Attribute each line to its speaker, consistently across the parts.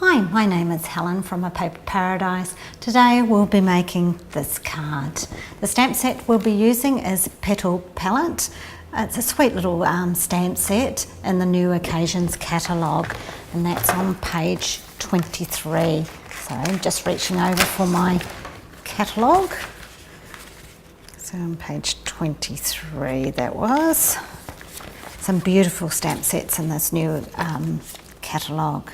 Speaker 1: Hi, my name is Helen from A Paper Paradise. Today we'll be making this card. The stamp set we'll be using is Petal Palette. It's a sweet little stamp set in the New Occasions catalogue, and that's on page 23. So I'm just reaching over for my catalogue. So on page 23 that was. Some beautiful stamp sets in this new catalogue.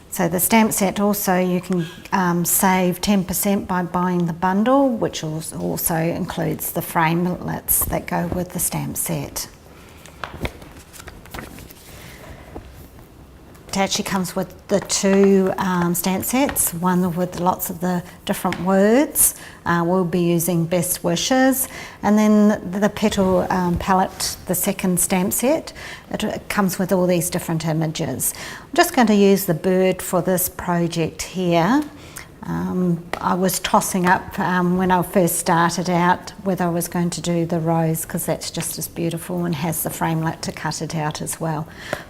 Speaker 1: So the stamp set also, you can save 10% by buying the bundle, which also includes the framelits that go with the stamp set. It actually comes with the two stamp sets, one with lots of the different words. We'll be using best wishes, and then the Petal Palette, the second stamp set, it comes with all these different images. I'm just going to use the bird for this project here. I was tossing up when I first started out whether I was going to do the rose, because that's just as beautiful and has the framelit to cut it out as well.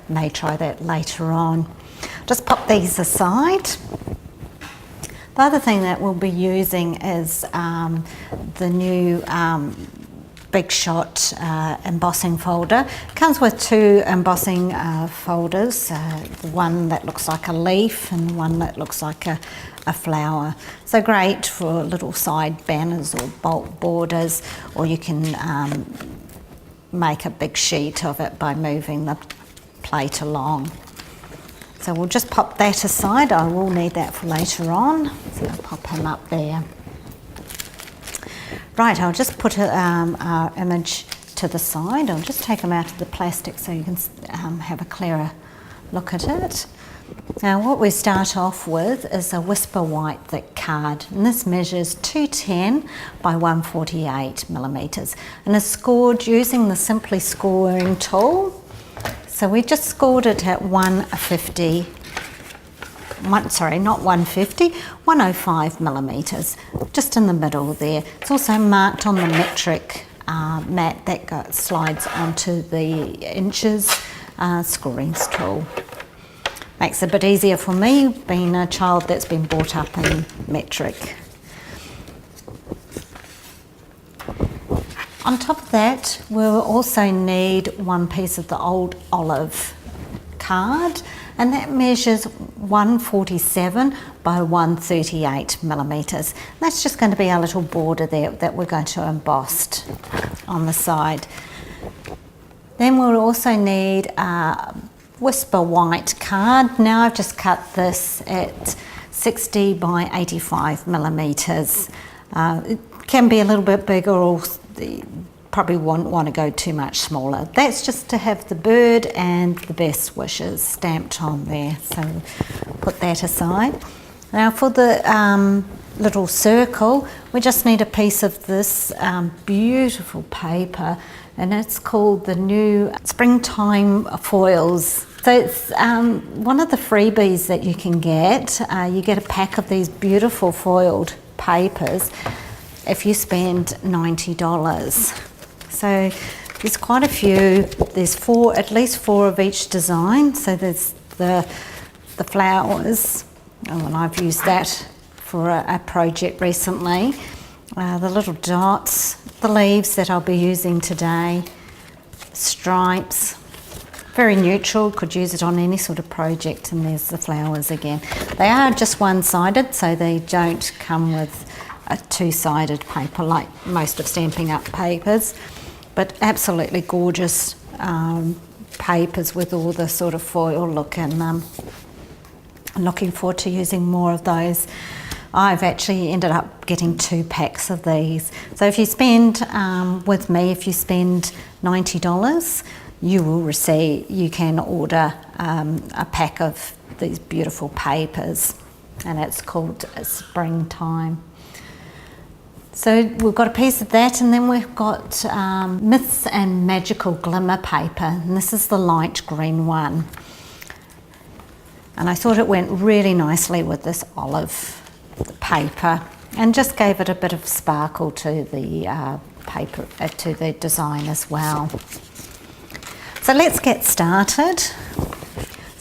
Speaker 1: May try that later on. Just pop these aside. The other thing that we'll be using is the new Big Shot embossing folder. It comes with two embossing folders, one that looks like a leaf and one that looks like a flower. So great for little side banners or bulk borders, or you can make a big sheet of it by moving the plate along. So we'll just pop that aside. I will need that for later on, so I'll pop him up there. Right, I'll just put our image to the side. I'll just take them out of the plastic so you can have a clearer look at it. Now what we start off with is a Whisper White thick card, and this measures 210 by 148 millimeters and is scored using the Simply Scoring tool. So we just scored it at 105 millimeters, just in the middle there. It's also marked on the metric mat that slides onto the inches scoring tool. Makes it a bit easier for me, being a child that's been brought up in metric. On top of that, we'll also need one piece of the old olive card, and that measures 147 by 138 millimeters. That's just going to be our little border there that we're going to emboss on the side. Then we'll also need a Whisper White card. Now I've just cut this at 60 by 85 millimeters. It can be a little bit bigger, or probably won't want to go too much smaller. That's just to have the bird and the best wishes stamped on there, so put that aside. Now for the little circle, we just need a piece of this beautiful paper, and it's called the new Springtime Foils. So it's one of the freebies that you can get. You get a pack of these beautiful foiled papers if you spend $90. So there's quite a few. There's at least four of each design. So there's the flowers, and I've used that for a project recently. The little dots, the leaves that I'll be using today, stripes, very neutral, could use it on any sort of project, and there's the flowers again. They are just one-sided, so they don't come with a two-sided paper like most of Stampin' Up papers, but absolutely gorgeous papers with all the sort of foil look, and I'm looking forward to using more of those. I've actually ended up getting 2 packs of these. So if you spend, with me, if you spend $90, you can order a pack of these beautiful papers, and it's called Springtime. So we've got a piece of that, and then we've got Myths and Magical Glimmer paper, and this is the light green one. And I thought it went really nicely with this olive paper, and just gave it a bit of sparkle to the paper, to the design as well. So let's get started.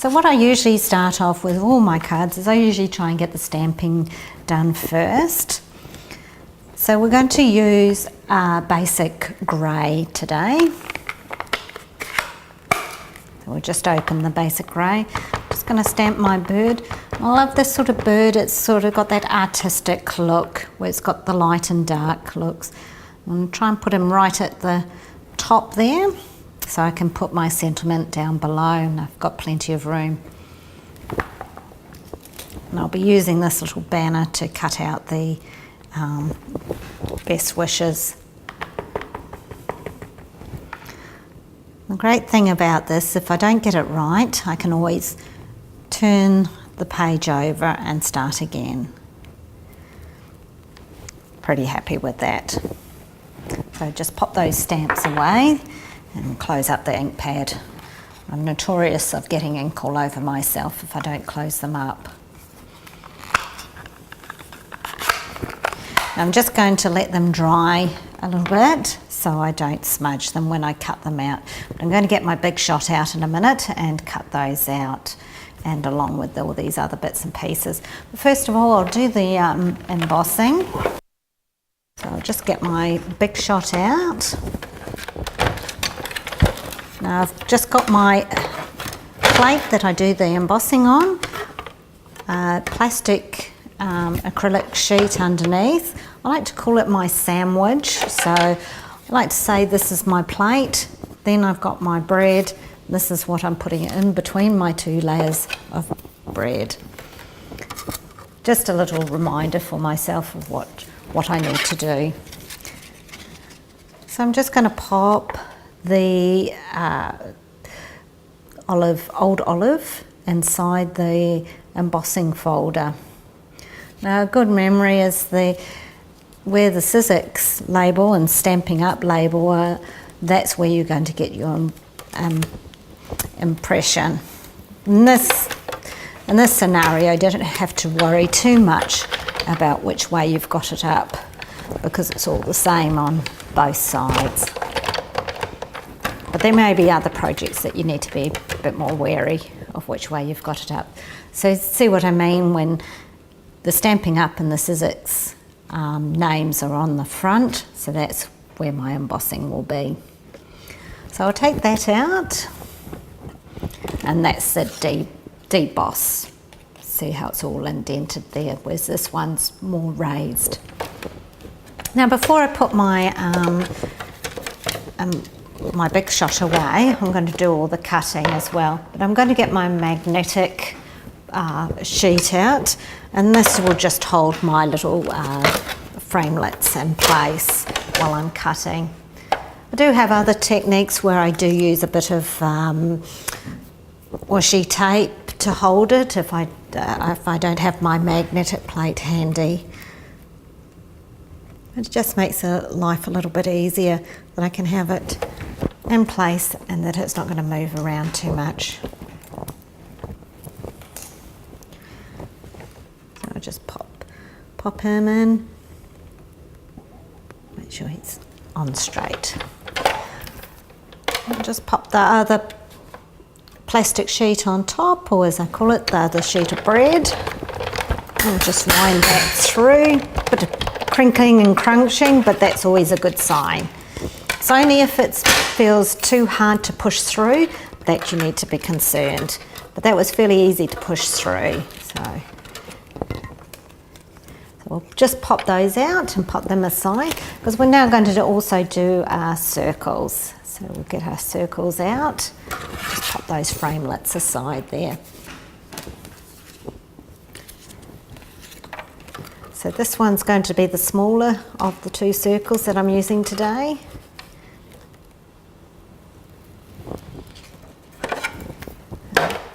Speaker 1: So what I usually start off with all my cards is I usually try and get the stamping done first. So we're going to use basic grey today. So we'll just open the basic grey. Just going to stamp my bird. I love this sort of bird. It's sort of got that artistic look where it's got the light and dark looks. I'm going to try and put him right at the top there so I can put my sentiment down below, and I've got plenty of room. And I'll be using this little banner to cut out the best wishes. The great thing about this, if I don't get it right, I can always turn the page over and start again. Pretty happy with that. So just pop those stamps away and close up the ink pad. I'm notorious of getting ink all over myself if I don't close them up. I'm just going to let them dry a little bit so I don't smudge them when I cut them out. I'm going to get my big shot out in a minute and cut those out, and along with all these other bits and pieces. But first of all, I'll do the embossing. So I'll just get my big shot out. Now I've just got my plate that I do the embossing on, plastic acrylic sheet underneath. I like to call it my sandwich, so I like to say this is my plate, then I've got my bread, this is what I'm putting in between my two layers of bread. Just a little reminder for myself of what I need to do. So I'm just going to pop the old olive inside the embossing folder. Now a good memory is where the Sizzix label and Stamping Up label are, that's where you're going to get your impression. In this scenario, you don't have to worry too much about which way you've got it up because it's all the same on both sides. But there may be other projects that you need to be a bit more wary of which way you've got it up. So see what I mean when the Stamping Up and the Sizzix names are on the front, so that's where my embossing will be. So I'll take that out, and that's the deboss. See how it's all indented there, whereas this one's more raised. Now before I put my my big shot away, I'm going to do all the cutting as well. But I'm going to get my magnetic sheet out, and this will just hold my little framelits in place while I'm cutting. I do have other techniques where I do use a bit of washi tape to hold it if I don't have my magnetic plate handy. It just makes life a little bit easier that I can have it in place and that it's not going to move around too much. So I'll just pop him in. Make sure he's on straight. I'll just pop the other plastic sheet on top, or as I call it, the other sheet of bread. And just wind that through. Bit of crinkling and crunching, but that's always a good sign. It's only if it feels too hard to push through that you need to be concerned. But that was fairly easy to push through. So we'll just pop those out and pop them aside, because we're now going to also do our circles. So we'll get our circles out, just pop those framelits aside there. So this one's going to be the smaller of the two circles that I'm using today.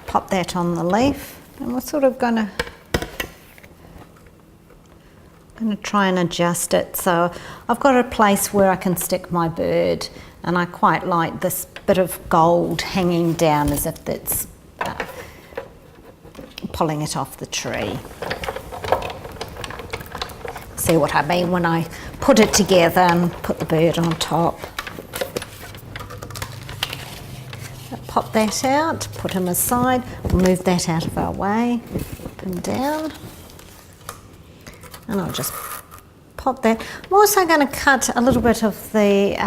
Speaker 1: Pop that on the leaf, and we're sort of going to try and adjust it. So I've got a place where I can stick my bird, and I quite like this bit of gold hanging down as if it's pulling it off the tree. See what I mean when I put it together and put the bird on top. pop that out, put him aside, move that out of our way, put him down, and I'll just pop that. I'm also going to cut a little bit of the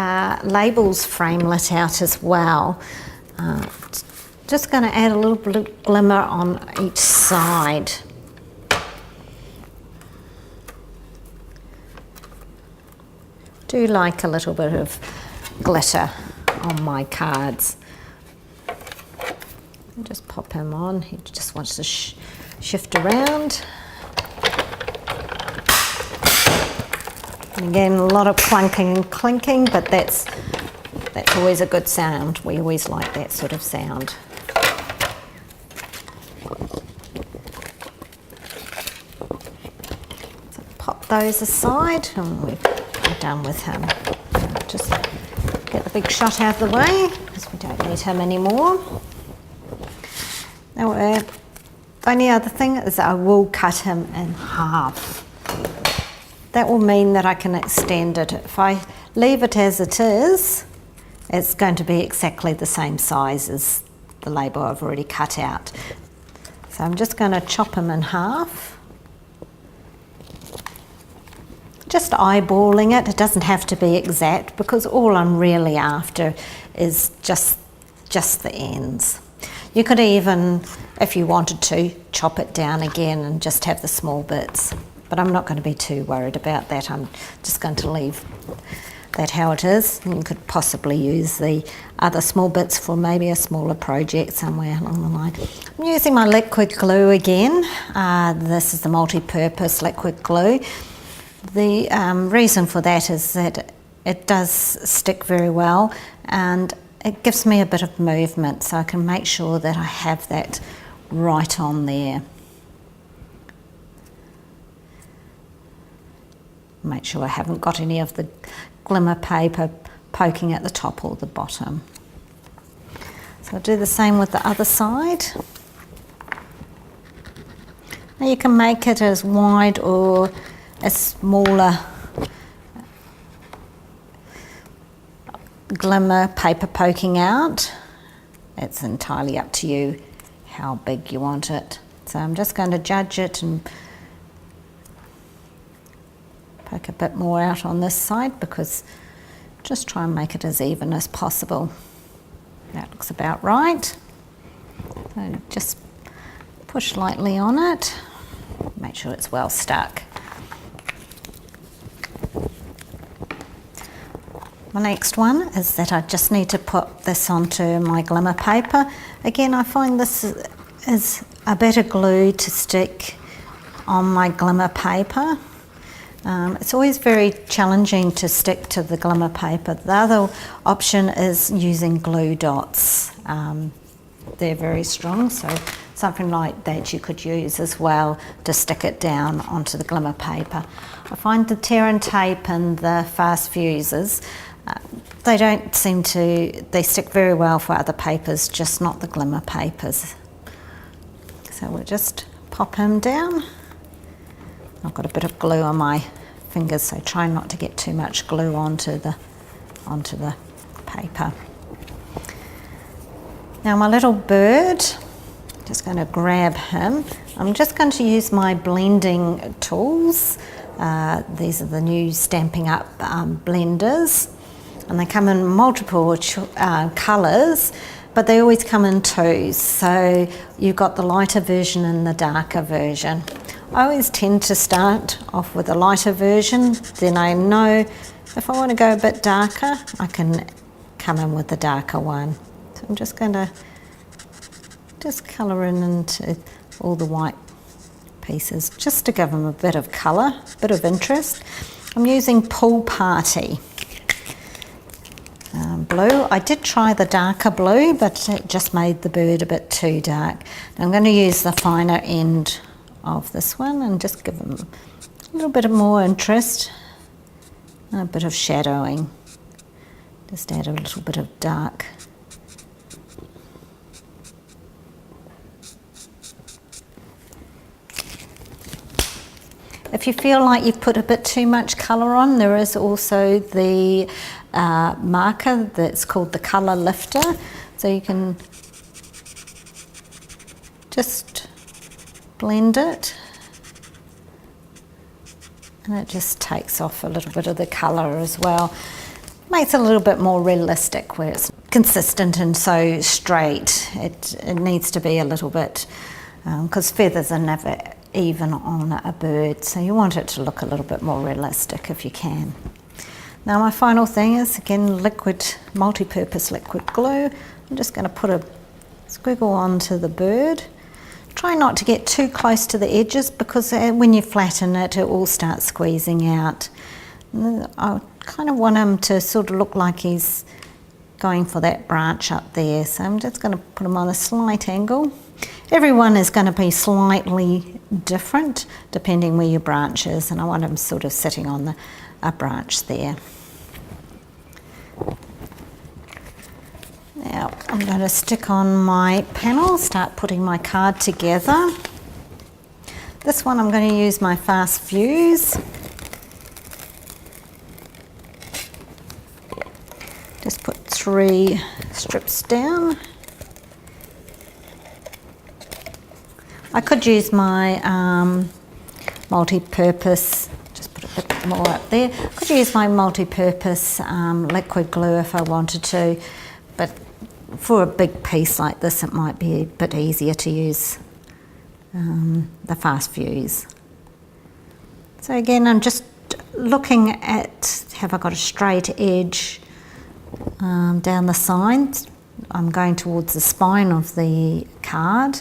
Speaker 1: labels framelit out as well. Just going to add a little bit of glimmer on each side. Do like a little bit of glitter on my cards. And just pop him on. He just wants to shift around. And again, a lot of clunking and clinking, but that's always a good sound. We always like that sort of sound. So pop those aside, and we're done with him. Just get the big shot out of the way because we don't need him anymore. Now, only other thing is I will cut him in half. That will mean that I can extend it. If I leave it as it is, it's going to be exactly the same size as the label I've already cut out. So I'm just going to chop him in half. Just eyeballing it. It doesn't have to be exact because all I'm really after is just the ends. You could even, if you wanted to, chop it down again and just have the small bits. But I'm not going to be too worried about that. I'm just going to leave that how it is. And you could possibly use the other small bits for maybe a smaller project somewhere along the line. I'm using my liquid glue again. This is the multi-purpose liquid glue. The reason for that is that it does stick very well and it gives me a bit of movement, so I can make sure that I have that right on there. Make sure I haven't got any of the glimmer paper poking at the top or the bottom. So I'll do the same with the other side. Now you can make it as wide or as smaller glimmer paper poking out. It's entirely up to you how big you want it. So I'm just going to judge it and poke a bit more out on this side because just try and make it as even as possible. That looks about right. So just push lightly on it. Make sure it's well stuck. My next one is that I just need to put this onto my glimmer paper. Again, I find this is a better glue to stick on my glimmer paper. It's always very challenging to stick to the glimmer paper. The other option is using glue dots. They're very strong, so something like that you could use as well to stick it down onto the glimmer paper. I find the tear and tape and the fast fuses, they don't seem to, they stick very well for other papers, just not the glimmer papers. So we'll just pop him down. I've got a bit of glue on my fingers, so try not to get too much glue onto the paper. Now my little bird, just going to grab him. I'm just going to use my blending tools. These are the new Stampin' Up blenders, and they come in multiple colours, but they always come in twos. So you've got the lighter version and the darker version. I always tend to start off with a lighter version, then I know if I want to go a bit darker, I can come in with the darker one. So I'm just going to just colour in into all the white pieces, just to give them a bit of colour, a bit of interest. I'm using Pool Party blue. I did try the darker blue, but it just made the bird a bit too dark. Now I'm going to use the finer end of this one and just give them a little bit of more interest, a bit of shadowing. Just add a little bit of dark. If you feel like you've put a bit too much colour on, there is also the marker that's called the colour lifter. So you can just blend it, and it just takes off a little bit of the colour as well. Makes it a little bit more realistic where it's consistent and so straight. It needs to be a little bit, because feathers are never even on a bird, so you want it to look a little bit more realistic if you can. Now my final thing is, again, liquid, multi-purpose liquid glue. I'm just going to put a squiggle onto the bird. Try not to get too close to the edges, because when you flatten it, it will start squeezing out. I kind of want him to sort of look like he's going for that branch up there, so I'm just going to put him on a slight angle. Everyone is going to be slightly different depending where your branch is, and I want him sort of sitting on a branch there. Now I'm going to stick on my panel, start putting my card together. This one I'm going to use my fast fuse. Just put 3 strips down. I could use my multi-purpose, just put a bit more up there. I could use my multi-purpose liquid glue if I wanted to, but for a big piece like this it might be a bit easier to use the fast fuse. So again, I'm just looking at, have I got a straight edge down the sides. I'm going towards the spine of the card,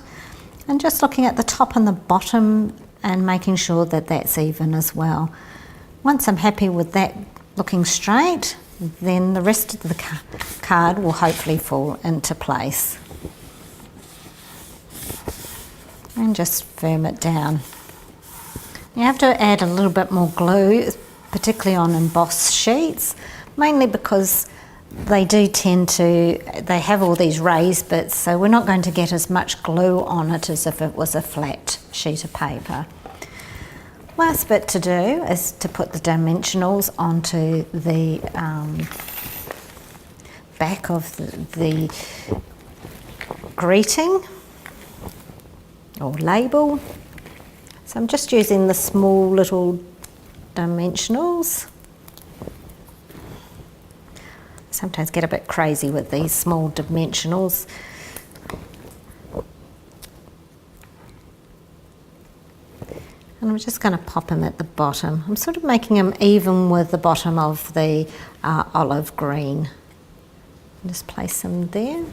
Speaker 1: and just looking at the top and the bottom and making sure that that's even as well. Once I'm happy with that looking straight, then the rest of the card will hopefully fall into place. And just firm it down. You have to add a little bit more glue, particularly on embossed sheets, mainly because they do tend to, they have all these raised bits, so we're not going to get as much glue on it as if it was a flat sheet of paper. Last bit to do is to put the dimensionals onto the back of the greeting or label. So I'm just using the small little dimensionals. Sometimes get a bit crazy with these small dimensionals. And I'm just going to pop them at the bottom. I'm sort of making them even with the bottom of the olive green. Just place them there.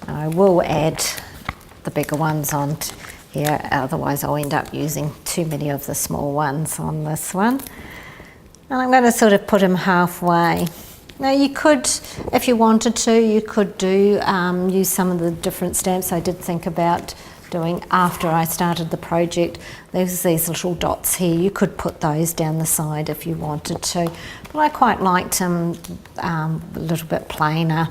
Speaker 1: I will add the bigger ones on here, otherwise I'll end up using too many of the small ones on this one. And I'm going to sort of put them halfway. Now you could, if you wanted to, you could do use some of the different stamps I did think about doing after I started the project. There's these little dots here. You could put those down the side if you wanted to, but I quite liked them a little bit plainer.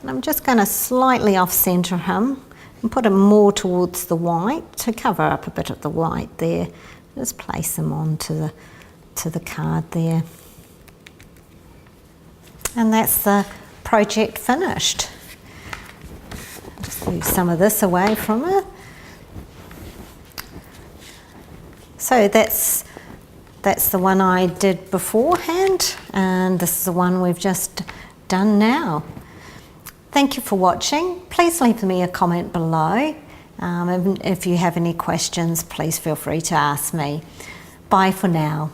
Speaker 1: And I'm just going to slightly off-centre him and put him more towards the white to cover up a bit of the white there. Just place them onto the card there. And that's the project finished. Just move some of this away from it. So that's the one I did beforehand, and this is the one we've just done now. Thank you for watching. Please leave me a comment below. And if you have any questions, please feel free to ask me. Bye for now.